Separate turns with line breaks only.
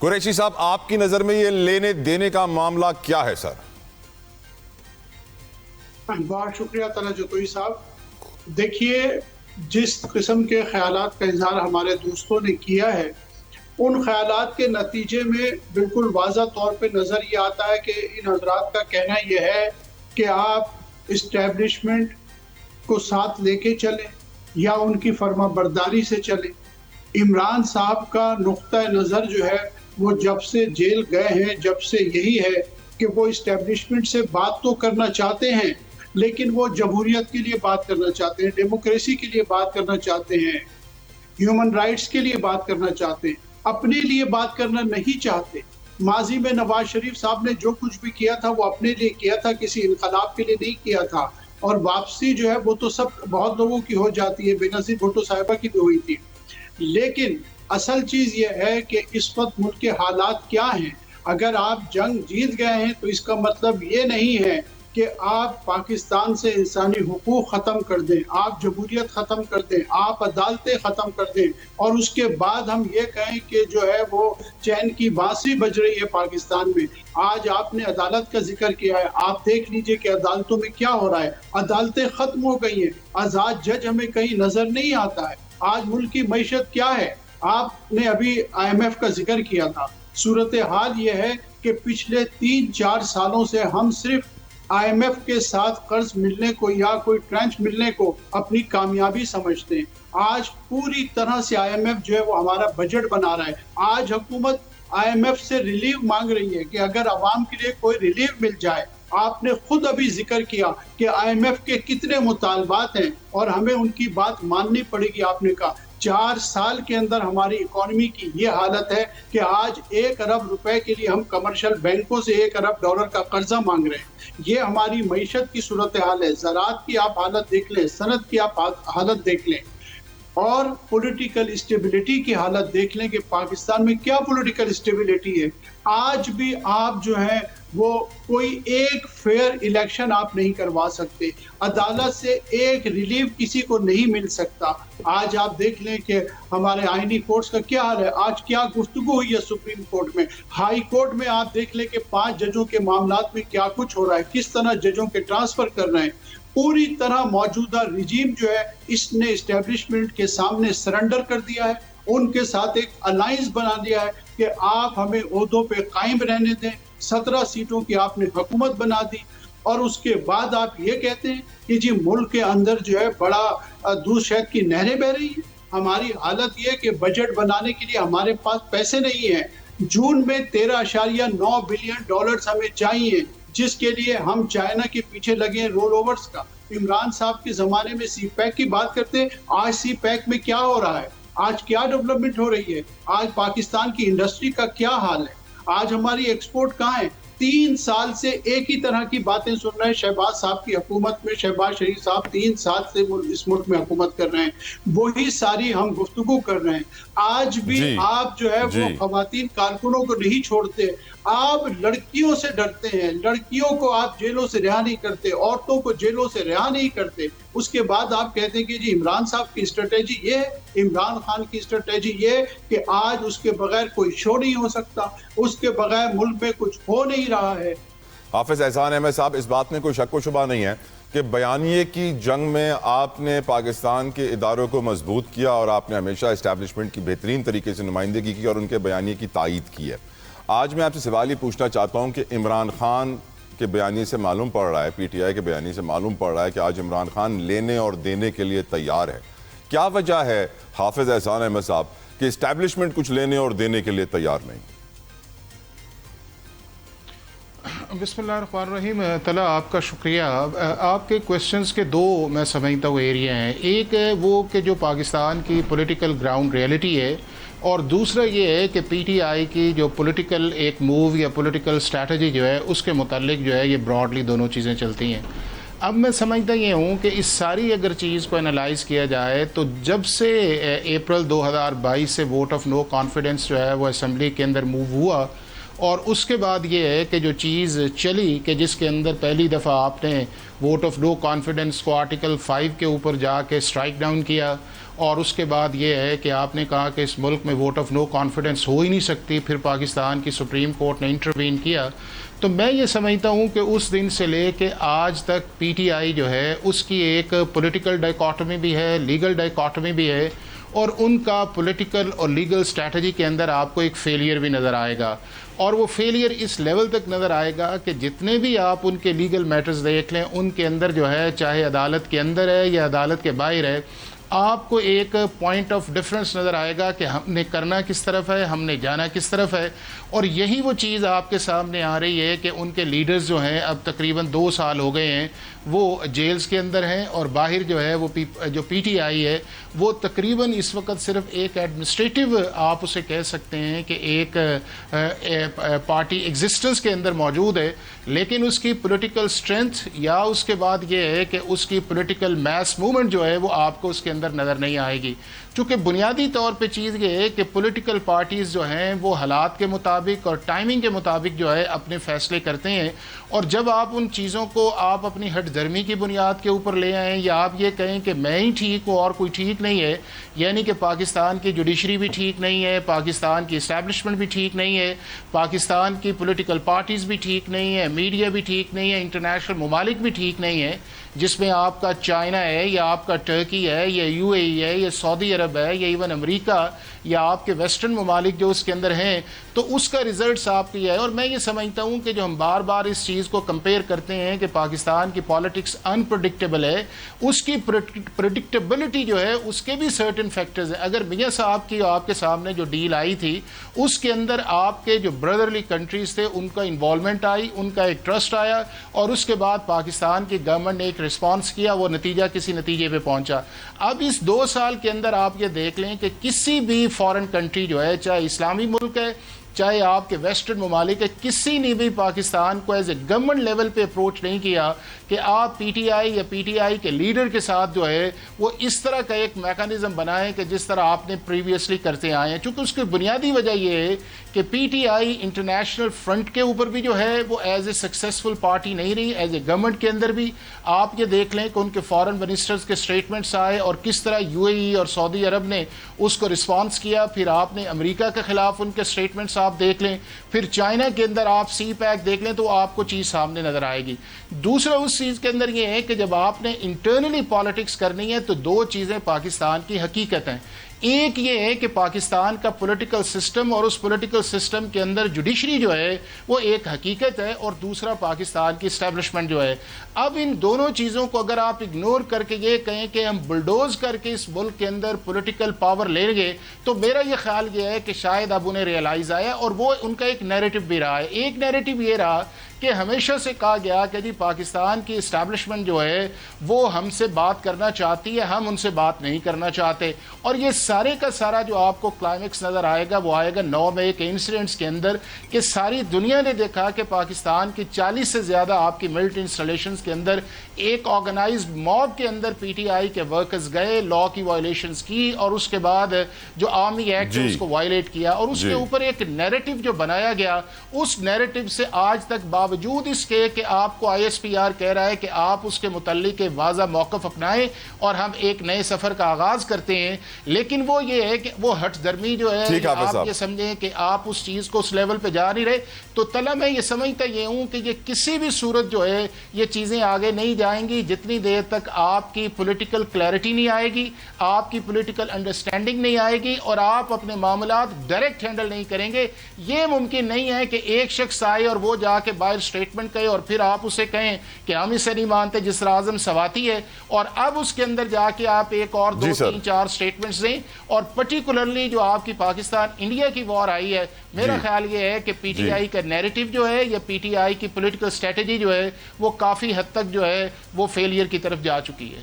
قریشی صاحب، آپ کی نظر میں یہ لینے دینے کا معاملہ کیا ہے سر؟
بہت شکریہ طلعت جتوئی صاحب۔ دیکھیے، جس قسم کے خیالات کا اظہار ہمارے دوستوں نے کیا ہے، ان خیالات کے نتیجے میں بالکل واضح طور پہ نظر یہ آتا ہے کہ ان حضرات کا کہنا یہ ہے کہ آپ اسٹیبلشمنٹ کو ساتھ لے کے چلیں یا ان کی فرما برداری سے چلیں۔ عمران صاحب کا نقطہ نظر جو ہے وہ جب سے جیل گئے ہیں جب سے یہی ہے کہ وہ اسٹیبلشمنٹ سے بات تو کرنا چاہتے ہیں، لیکن وہ جمہوریت کے لیے بات کرنا چاہتے ہیں، ڈیموکریسی کے لیے بات کرنا چاہتے ہیں، ہیومن رائٹس کے لیے بات کرنا چاہتے ہیں، اپنے لیے بات کرنا نہیں چاہتے۔ ماضی میں نواز شریف صاحب نے جو کچھ بھی کیا تھا وہ اپنے لیے کیا تھا، کسی انقلاب کے لیے نہیں کیا تھا، اور واپسی جو ہے وہ تو سب بہت لوگوں کی ہو جاتی ہے، بے نظیر بھٹو صاحبہ کی بھی ہوئی تھی۔ لیکن اصل چیز یہ ہے کہ اس وقت ملک کے حالات کیا ہیں۔ اگر آپ جنگ جیت گئے ہیں تو اس کا مطلب یہ نہیں ہے کہ آپ پاکستان سے انسانی حقوق ختم کر دیں، آپ جمہوریت ختم کر دیں، آپ عدالتیں ختم کر دیں، اور اس کے بعد ہم یہ کہیں کہ جو ہے وہ چین کی بانسری بج رہی ہے پاکستان میں۔ آج آپ نے عدالت کا ذکر کیا ہے، آپ دیکھ لیجئے کہ عدالتوں میں کیا ہو رہا ہے، عدالتیں ختم ہو گئی ہیں، آزاد جج ہمیں کہیں نظر نہیں آتا ہے۔ آج ملک کی معیشت کیا ہے؟ آپ نے ابھی IMF کا ذکر کیا تھا۔ صورتحال یہ ہے کہ پچھلے 3-4 سالوں سے ہم صرف IMF کے ساتھ قرض ملنے کو یا کوئی ٹرنچ ملنے کو اپنی کامیابی سمجھتے ہیں۔ آج پوری طرح سے IMF جو ہے وہ ہمارا بجٹ بنا رہا ہے۔ آج حکومت IMF سے ریلیف مانگ رہی ہے کہ اگر عوام کے لیے کوئی ریلیف مل جائے۔ آپ نے خود ابھی ذکر کیا کہ IMF کے کتنے مطالبات ہیں اور ہمیں ان کی بات ماننی پڑے گی۔ آپ نے کہا 4 سال کے اندر ہماری اکانومی کی یہ حالت ہے کہ آج 1 ارب روپے کے لیے ہم کمرشل بینکوں سے 1 ارب ڈالر کا قرضہ مانگ رہے ہیں۔ یہ ہماری معیشت کی صورتحال ہے۔ زراعت کی آپ حالت دیکھ لیں، صنعت کی آپ حالت دیکھ لیں، اور پولیٹیکل اسٹیبلٹی کی حالت دیکھ لیں کہ پاکستان میں کیا پولیٹیکل اسٹیبلٹی ہے۔ آج بھی آپ جو ہیں وہ کوئی ایک فیئر الیکشن آپ نہیں کروا سکتے، عدالت سے ایک ریلیف کسی کو نہیں مل سکتا۔ آج آپ دیکھ لیں کہ ہمارے آئینی کورٹس کا کیا حال ہے، آج کیا گفتگو ہوئی ہے سپریم کورٹ میں، ہائی کورٹ میں آپ دیکھ لیں کہ 5 ججوں کے معاملات میں کیا کچھ ہو رہا ہے، کس طرح ججوں کے ٹرانسفر کر رہے ہیں۔ پوری طرح موجودہ رجیم جو ہے اس نے اسٹیبلشمنٹ کے سامنے سرنڈر کر دیا ہے، ان کے ساتھ ایک الائنس بنا دیا ہے کہ آپ ہمیں عہدوں پہ قائم رہنے دیں۔ 17 سیٹوں کی آپ نے حکومت بنا دی، اور اس کے بعد آپ یہ کہتے ہیں کہ جی ملک کے اندر جو ہے بڑا دودھ شہد کی نہریں بہہ رہی ہیں۔ ہماری حالت یہ کہ بجٹ بنانے کے لیے ہمارے پاس پیسے نہیں ہیں۔ جون میں 13.9 بلین ڈالرز ہمیں چاہیے، جس کے لیے ہم چائنا کے پیچھے لگے ہیں رول اوورز کا۔ عمران صاحب کے زمانے میں سی پیک کی بات کرتے ہیں، آج سی پیک میں کیا ہو رہا ہے، آج کیا ڈیولپمنٹ ہو رہی ہے، آج پاکستان کی انڈسٹری کا کیا حال ہے، آج ہماری ایکسپورٹ کہاں ہے۔ 3 سال سے ایک ہی طرح کی باتیں سن رہے ہیں شہباز صاحب کی حکومت میں۔ شہباز شریف صاحب 3 سال سے اس ملک میں حکومت کر رہے ہیں، وہی ساری ہم گفتگو کر رہے ہیں۔ آج بھی آپ جو ہے وہ خواتین کارکنوں کو نہیں چھوڑتے، آپ لڑکیوں سے ڈرتے ہیں، لڑکیوں کو آپ جیلوں سے رہا نہیں کرتے، عورتوں کو جیلوں سے رہا نہیں کرتے۔ اس کے بعد آپ کہتے ہیں کہ جی عمران صاحب کی اسٹریٹجی یہ ہے، عمران خان کی اسٹریٹجی یہ ہے کہ آج اس کے بغیر کوئی شو نہیں ہو سکتا، اس کے بغیر ملک میں کچھ ہو نہیں رہا ہے۔
حافظ احسان احمد صاحب، اس بات میں کوئی شک و شبہ نہیں ہے کہ بیانیے کی جنگ میں آپ نے پاکستان کے اداروں کو مضبوط کیا، اور آپ نے ہمیشہ اسٹیبلشمنٹ کی بہترین طریقے سے نمائندگی کی اور ان کے بیانیے کی تائید کی ہے۔ آج میں آپ سے سوال یہ پوچھنا چاہتا ہوں کہ عمران خان کے بیانیے سے معلوم پڑ رہا ہے، پی ٹی آئی کے بیانیے سے معلوم پڑ رہا ہے کہ آج عمران خان لینے اور دینے کے لیے تیار ہے۔ کیا وجہ ہے حافظ احسان احمد صاحب کہ اسٹیبلشمنٹ کچھ لینے اور دینے کے لیے تیار نہیں؟
بسم اللہ الرحمن الرحیم۔ طلع آپ کا شکریہ۔ آپ کے کویسچنز کے 2 میں سمجھتا ہوں ایریا ہیں، ایک ہے وہ کہ جو پاکستان کی پولیٹیکل گراؤنڈ ریئلٹی ہے، اور دوسرا یہ ہے کہ پی ٹی آئی کی جو پولیٹیکل ایک موو یا پولیٹیکل اسٹریٹجی جو ہے اس کے متعلق جو ہے یہ براڈلی دونوں چیزیں چلتی ہیں۔ اب میں سمجھتا یہ ہوں کہ اس ساری اگر چیز کو انالائز کیا جائے تو جب سے اپریل 2022 سے ووٹ آف نو کانفیڈنس جو ہے وہ اسمبلی کے اندر موو ہوا، اور اس کے بعد یہ ہے کہ جو چیز چلی کہ جس کے اندر پہلی دفعہ آپ نے ووٹ آف نو کانفیڈنس کو آرٹیکل 5 کے اوپر جا کے اسٹرائک ڈاؤن کیا، اور اس کے بعد یہ ہے کہ آپ نے کہا کہ اس ملک میں ووٹ آف نو کانفیڈنس ہو ہی نہیں سکتی، پھر پاکستان کی سپریم کورٹ نے انٹروین کیا. تو میں یہ سمجھتا ہوں کہ اس دن سے لے کے آج تک پی ٹی آئی جو ہے اس کی ایک پولیٹیکل ڈائیکاٹمی بھی ہے، لیگل ڈائیکاٹمی بھی ہے، اور ان کا پولیٹیکل اور لیگل اسٹریٹجی کے اندر آپ کو ایک فیلئر بھی نظر آئے گا. اور وہ فیلئر اس لیول تک نظر آئے گا کہ جتنے بھی آپ ان کے لیگل میٹرز دیکھ لیں، ان کے اندر جو ہے چاہے عدالت کے اندر ہے یا عدالت کے باہر ہے، آپ کو ایک پوائنٹ آف ڈفرنس نظر آئے گا کہ ہم نے کرنا کس طرف ہے، ہم نے جانا کس طرف ہے. اور یہی وہ چیز آپ کے سامنے آ رہی ہے کہ ان کے لیڈرز جو ہیں اب تقریباً 2 سال ہو گئے ہیں، وہ جیلز کے اندر ہیں، اور باہر جو ہے وہ جو پی ٹی آئی ہے وہ تقریباً اس وقت صرف ایک ایڈمنسٹریٹو آپ اسے کہہ سکتے ہیں کہ ایک پارٹی ایگزسٹنس کے اندر موجود ہے، لیکن اس کی پولیٹیکل سٹرینتھ یا اس کے بعد یہ ہے کہ اس کی پولیٹیکل میس موومنٹ جو ہے وہ آپ کو اس کے اندر نظر نہیں آئے گی. چونکہ بنیادی طور پہ چیز یہ ہے کہ پولیٹیکل پارٹیز جو ہیں وہ حالات کے مطابق اور ٹائمنگ کے مطابق جو ہے اپنے فیصلے کرتے ہیں، اور جب آپ ان چیزوں کو آپ اپنی ہٹ دھرمی کی بنیاد کے اوپر لے آئیں یا آپ یہ کہیں کہ میں ہی ٹھیک ہوں اور کوئی ٹھیک نہیں ہے، یعنی کہ پاکستان کی جوڈیشری بھی ٹھیک نہیں ہے، پاکستان کی اسٹیبلشمنٹ بھی ٹھیک نہیں ہے، پاکستان کی پولیٹیکل پارٹیز بھی ٹھیک نہیں ہے، میڈیا بھی ٹھیک نہیں ہے، انٹرنیشنل ممالک بھی ٹھیک نہیں ہے، جس میں آپ کا چائنا ہے یا آپ کا ٹرکی ہے یا یو اے ای ہے یا سعودی عرب ہے یا ایون امریکہ یا آپ کے ویسٹرن ممالک جو اس کے اندر ہیں، تو اس کا ریزلٹس آپ کی ہے. اور میں یہ سمجھتا ہوں کہ جو ہم بار بار اس چیز کو کمپیئر کرتے ہیں کہ پاکستان کی پالیٹکس انپریڈکٹیبل ہے، اس کی پریڈکٹیبلٹی جو ہے اس کے بھی سرٹن فیکٹرز ہیں. اگر میاں صاحب کی آپ کے سامنے جو ڈیل آئی تھی اس کے اندر آپ کے جو بردرلی کنٹریز تھے ان کا انوالومنٹ آئی، ان کا ایک ٹرسٹ آیا، اور اس کے بعد پاکستان کی گورنمنٹ نے ایک رسپانس کیا، وہ کسی نتیجے پہ پہنچا. اب اس 2 سال کے اندر آپ یہ دیکھ لیں کہ کسی بھی فارن کنٹری جو ہے، چاہے اسلامی ملک ہے چاہے آپ کے ویسٹرن ممالک ہے، کسی نے بھی پاکستان کو ایز اے گورنمنٹ لیول پہ اپروچ نہیں کیا کہ آپ پی ٹی آئی یا پی ٹی آئی کے لیڈر کے ساتھ جو ہے وہ اس طرح کا ایک میکانزم بنائیں کہ جس طرح آپ نے پریویسلی کرتے آئے ہیں. چونکہ اس کی بنیادی وجہ یہ ہے کہ P T I international front کے اوپر بھی جو ہے وہ ایز اے سکسیسفل پارٹی نہیں رہی، ایز اے گورنمنٹ کے اندر بھی آپ یہ دیکھ لیں کہ ان کے فارن منسٹرز کے اسٹیٹمنٹس آئے اور کس طرح یو اے ای اور سعودی عرب نے اس کو رسپانس کیا. پھر آپ نے امریکہ کے خلاف ان کے اسٹیٹمنٹس آپ دیکھ لیں، پھر چائنا کے اندر آپ سی پیک دیکھ لیں تو آپ کو چیز سامنے نظر آئے گی. دوسرا اس چیز کے اندر یہ ہے کہ جب آپ نے انٹرنلی پالیٹکس کرنی ہے تو 2 چیزیں پاکستان کی حقیقت ہیں. ایک یہ ہے کہ پاکستان کا پولیٹیکل سسٹم اور اس پولیٹیکل سسٹم کے اندر جوڈیشری جو ہے وہ ایک حقیقت ہے، اور دوسرا پاکستان کی اسٹیبلشمنٹ جو ہے. اب ان دونوں چیزوں کو اگر آپ اگنور کر کے یہ کہیں کہ ہم بلڈوز کر کے اس ملک کے اندر پولیٹیکل پاور لیں گے، تو میرا یہ خیال یہ ہے کہ شاید اب انہیں ریئلائز آیا، اور وہ ان کا ایک نیریٹو بھی رہا ہے. ایک نیریٹو یہ رہا کہ ہمیشہ سے کہا گیا کہ جی پاکستان کی اسٹیبلشمنٹ جو ہے وہ ہم سے بات کرنا چاہتی ہے، ہم ان سے بات نہیں کرنا چاہتے. اور یہ سارے کا سارا جو آپ کو کلائمیکس نظر آئے گا وہ آئے گا 9 مئی کے انسیڈنٹس کے اندر، کہ ساری دنیا نے دیکھا کہ پاکستان کی 40 سے زیادہ آپ کی ملٹری انسٹالیشنز کے اندر ایک آرگنائزڈ موب کے اندر پی ٹی آئی کے ورکرز گئے، لا کی وائلیشنز کی، اور اس کے بعد جو آرمی ایکٹ اس کو وائلیٹ کیا، اور اس کے اوپر ایک نیریٹو جو بنایا گیا، اس نیریٹو سے آج تک باوجود اس کے کہ آپ کو آئی ایس پی آر کہہ رہا ہے کہ آپ اس کے متعلق واضح موقف اپنائیں اور ہم ایک نئے سفر کا آغاز کرتے ہیں، لیکن وہ یہ ہے کہ وہ ہٹ درمی جو ہے، آپ یہ سمجھیں کہ آپ اس چیز کو اس لیول پہ جا نہیں رہے. تو تلا میں یہ سمجھتا یہ ہوں کہ یہ کسی بھی صورت جو ہے یہ چیزیں آگے نہیں جائیں گی جتنی دیر تک آپ کی پولیٹیکل کلیئرٹی نہیں آئے گی، آپ کی پولیٹیکل انڈرسٹینڈنگ نہیں آئے گی، اور آپ اپنے معاملات ڈائریکٹ ہینڈل نہیں کریں گے. یہ ممکن نہیں ہے کہ ایک شخص آئے اور وہ جا کے باہر اسٹیٹمنٹ کہے اور پھر آپ اسے کہیں کہ ہم اسے نہیں مانتے، جس طرح اعظم سواتی ہے، اور اب اس کے اندر جا کے آپ ایک اور 2 3 4 اسٹیٹمنٹس دیں. اور پرٹیکولرلی جو آپ کی پاکستان انڈیا کی وار آئی ہے، میرا خیال یہ ہے کہ پی ٹی آئی کا نیریٹو جو ہے یا پی ٹی آئی کی پولیٹیکل اسٹریٹجی جو ہے وہ کافی حد تک جو ہے وہ فیلئر کی طرف جا چکی ہے.